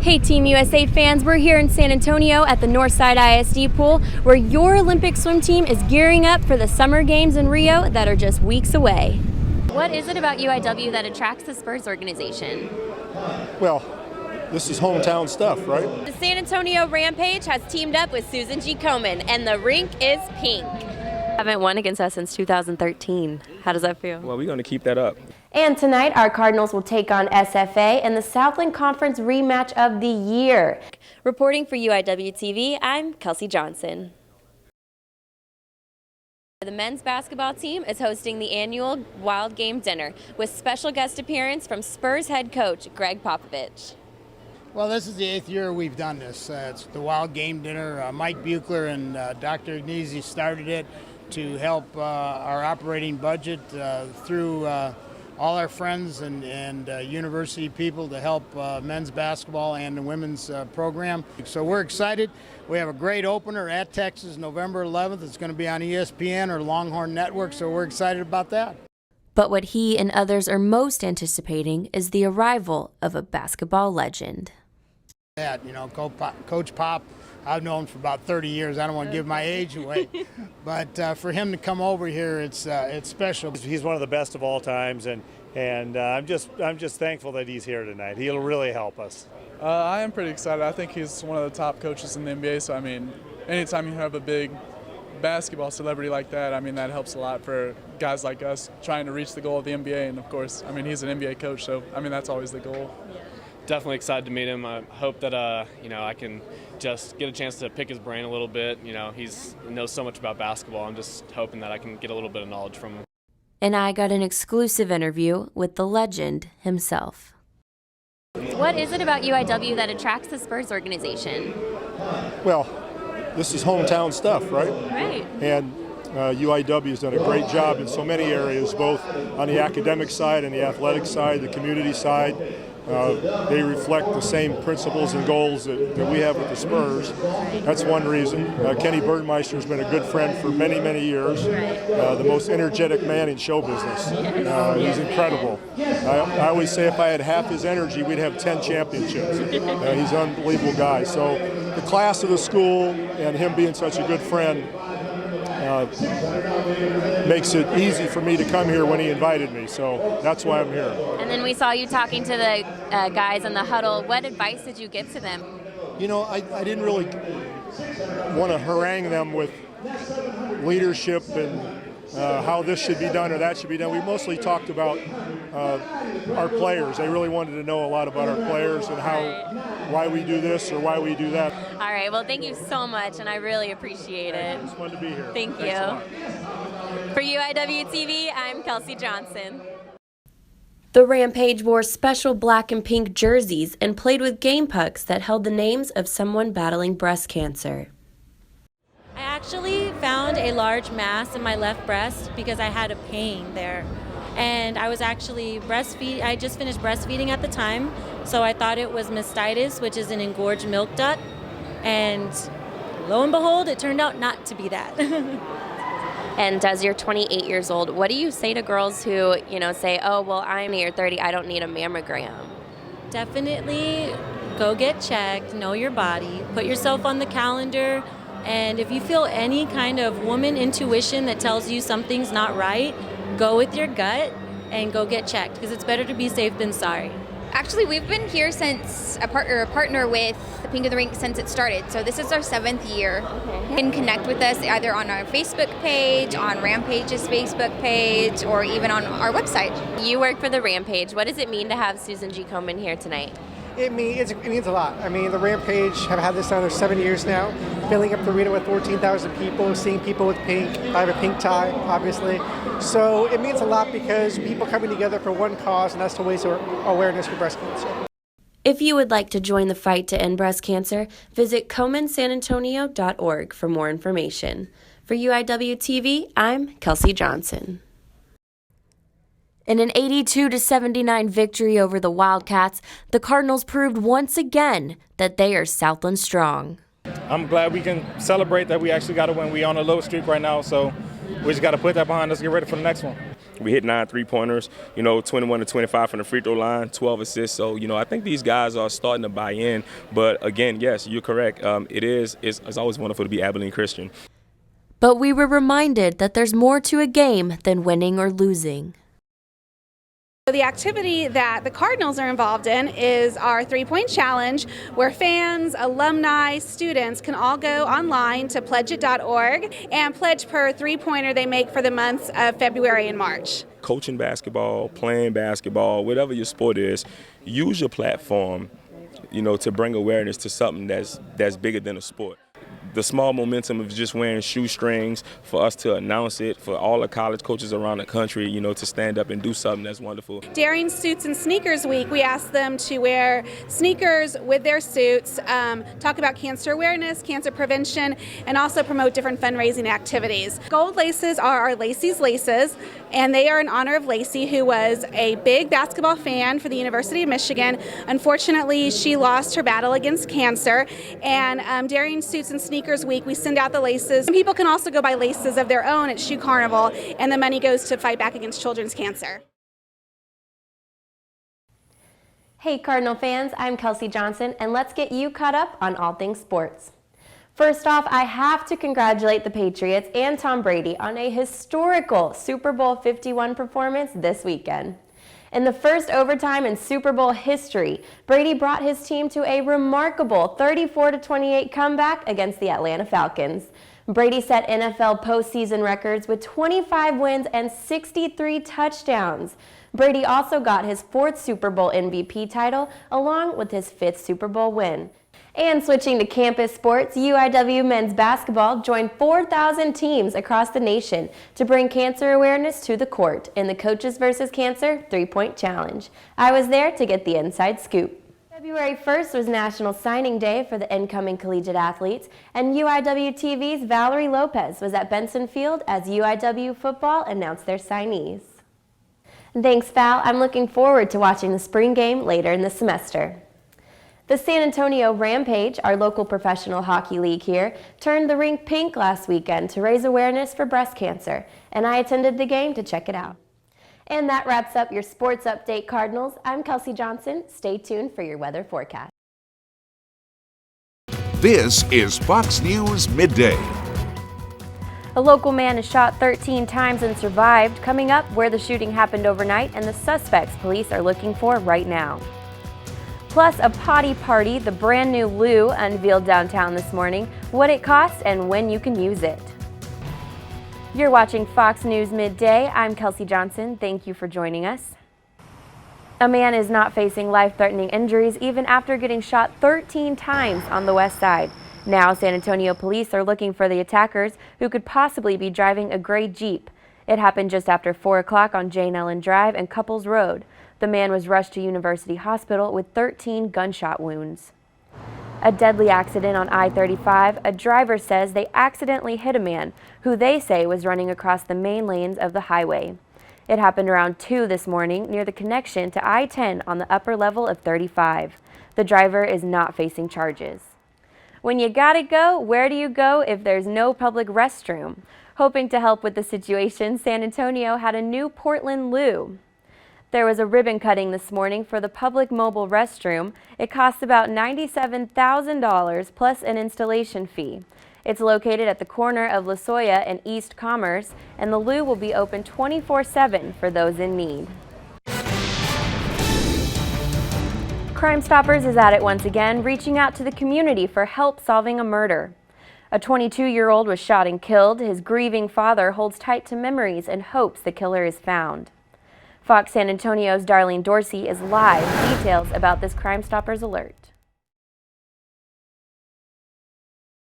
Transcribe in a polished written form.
Hey Team USA fans, we're here in San Antonio at the Northside ISD pool where your Olympic swim team is gearing up for the Summer Games in Rio that are just weeks away. What is it about UIW that attracts the Spurs organization? Well, this is hometown stuff, right? The San Antonio Rampage has teamed up with Susan G. Komen and the rink is pink. Haven't won against us since 2013. How does that feel? Well, we're going to keep that up. And tonight, our Cardinals will take on SFA in the Southland Conference rematch of the year. Reporting for UIWtv, I'm Kelsey Johnson. The men's basketball team is hosting the annual Wild Game Dinner with special guest appearance from Spurs head coach Greg Popovich. Well, this is the 8th year we've done this. It's the Wild Game Dinner. Mike Buechler and Dr. Agnesi started it to help our operating budget through all our friends and university people to help men's basketball and the women's program. So we're excited. We have a great opener at Texas, November 11th. It's going to be on ESPN or Longhorn Network, so we're excited about that. But what he and others are most anticipating is the arrival of a basketball legend. Coach Pop, I've known him for about 30 years. I don't want to give my age away, but for him to come over here, it's special. He's one of the best of all times, and I'm just thankful that he's here tonight. He'll really help us. I am pretty excited. I think he's one of the top coaches in the NBA. So I mean, anytime you have a big basketball celebrity like that, I mean that helps a lot for guys like us trying to reach the goal of the NBA. And of course, I mean he's an NBA coach, so I mean that's always the goal. Definitely excited to meet him. I hope that I can just get a chance to pick his brain a little bit. He knows so much about basketball. I'm just hoping that I can get a little bit of knowledge from him. And I got an exclusive interview with the legend himself. What is it about UIW that attracts the Spurs organization? Well, this is hometown stuff, right? Right. And UIW has done a great job in so many areas, both on the academic side and the athletic side, the community side. They reflect the same principles and goals that we have with the Spurs. That's one reason. Kenny Burmeister has been a good friend for many, many years. The most energetic man in show business. He's incredible. I always say if I had half his energy, we'd have 10 championships. He's an unbelievable guy. So the class of the school and him being such a good friend makes it easy for me to come here when he invited me, so that's why I'm here. And then we saw you talking to the guys in the huddle. What advice did you give to them? I didn't really want to harangue them with leadership and how this should be done or that should be done. We mostly talked about our players. They really wanted to know a lot about our players and why we do this or why we do that. All right, well, thank you so much, and I really appreciate it. It's fun to be here. Thank you. For UIWtv, I'm Kelsey Johnson. The Rampage wore special black and pink jerseys and played with game pucks that held the names of someone battling breast cancer. I actually found a large mass in my left breast because I had a pain there. And I was actually I just finished breastfeeding at the time, so I thought it was mastitis, which is an engorged milk duct. And lo and behold, it turned out not to be that. And as you're 28 years old, what do you say to girls who, say, oh, well, I'm near 30, I don't need a mammogram? Definitely go get checked, know your body, put yourself on the calendar. And if you feel any kind of woman intuition that tells you something's not right, go with your gut and go get checked, because it's better to be safe than sorry. Actually, we've been here since a partner with the Pink of the Rink since it started. So this is our 7th year. Okay. You can connect with us either on our Facebook page, on Rampage's Facebook page, or even on our website. You work for the Rampage. What does it mean to have Susan G. Komen here tonight? It means a lot. I mean, the Rampage have had this another 7 years now, filling up the arena with 14,000 people, seeing people with pink. I have a pink tie, obviously. So it means a lot because people coming together for one cause, and that's to raise awareness for breast cancer. If you would like to join the fight to end breast cancer, visit KomenSanAntonio.org for more information. For UIWtv, I'm Kelsey Johnson. In an 82-79 victory over the Wildcats, the Cardinals proved once again that they are Southland strong. I'm glad we can celebrate that we actually got a win. We're on a low streak right now, so we just got to put that behind us, get ready for the next one. We hit 9 3-pointers, 21 to 25 from the free throw line, 12 assists. So, I think these guys are starting to buy in. But again, yes, you're correct. It's always wonderful to be Abilene Christian. But we were reminded that there's more to a game than winning or losing. The activity that the Cardinals are involved in is our 3-point challenge, where fans, alumni, students can all go online to pledgeit.org and pledge per 3-pointer they make for the months of February and March. Coaching basketball, playing basketball, whatever your sport is, use your platform, to bring awareness to something that's bigger than a sport. The small momentum of just wearing shoestrings, for us to announce it, for all the college coaches around the country, to stand up and do something that's wonderful. During Suits and Sneakers Week, we asked them to wear sneakers with their suits, talk about cancer awareness, cancer prevention, and also promote different fundraising activities. Gold laces are our Lacey's Laces, and they are in honor of Lacey, who was a big basketball fan for the University of Michigan. Unfortunately, she lost her battle against cancer, and during Suits and Sneakers Week, we send out the laces. People can also go buy laces of their own at Shoe Carnival, and the money goes to fight back against children's cancer. Hey Cardinal fans, I'm Kelsey Johnson, and let's get you caught up on all things sports. First off, I have to congratulate the Patriots and Tom Brady on a historical Super Bowl 51 performance this weekend. In the first overtime in Super Bowl history, Brady brought his team to a remarkable 34-28 comeback against the Atlanta Falcons. Brady set NFL postseason records with 25 wins and 63 touchdowns. Brady also got his 4th Super Bowl MVP title, along with his 5th Super Bowl win. And switching to campus sports, UIW men's basketball joined 4,000 teams across the nation to bring cancer awareness to the court in the Coaches vs. Cancer 3-point challenge. I was there to get the inside scoop. February 1st was National Signing Day for the incoming collegiate athletes, and UIWTV's Valerie Lopez was at Benson Field as UIW football announced their signees. Thanks, Val. I'm looking forward to watching the spring game later in the semester. The San Antonio Rampage, our local professional hockey league here, turned the rink pink last weekend to raise awareness for breast cancer, and I attended the game to check it out. And that wraps up your sports update, Cardinals. I'm Kelsey Johnson. Stay tuned for your weather forecast. This is Fox News Midday. A local man is shot 13 times and survived. Coming up, where the shooting happened overnight and the suspects police are looking for right now. Plus, a potty party, the brand new loo unveiled downtown this morning, what it costs and when you can use it. You're watching Fox News Midday. I'm Kelsey Johnson. Thank you for joining us. A man is not facing life-threatening injuries even after getting shot 13 times on the west side. Now, San Antonio police are looking for the attackers who could possibly be driving a gray Jeep. It happened just after 4 o'clock on Jane Ellen Drive and Couples Road. The man was rushed to University Hospital with 13 gunshot wounds. A deadly accident on I-35. A driver says they accidentally hit a man who they say was running across the main lanes of the highway. It happened around 2 this morning near the connection to I-10 on the upper level of 35. The driver is not facing charges. When you gotta go, where do you go if there's no public restroom? Hoping to help with the situation, San Antonio had a new Portland loo. There was a ribbon cutting this morning for the public mobile restroom. It costs about $97,000 plus an installation fee. It's located at the corner of La Soya and East Commerce, and the loo will be open 24/7 for those in need. Crime Stoppers is at it once again, reaching out to the community for help solving a murder. A 22-year-old was shot and killed. His grieving father holds tight to memories and hopes the killer is found. Fox San Antonio's Darlene Dorsey is live. Details about this Crime Stoppers alert.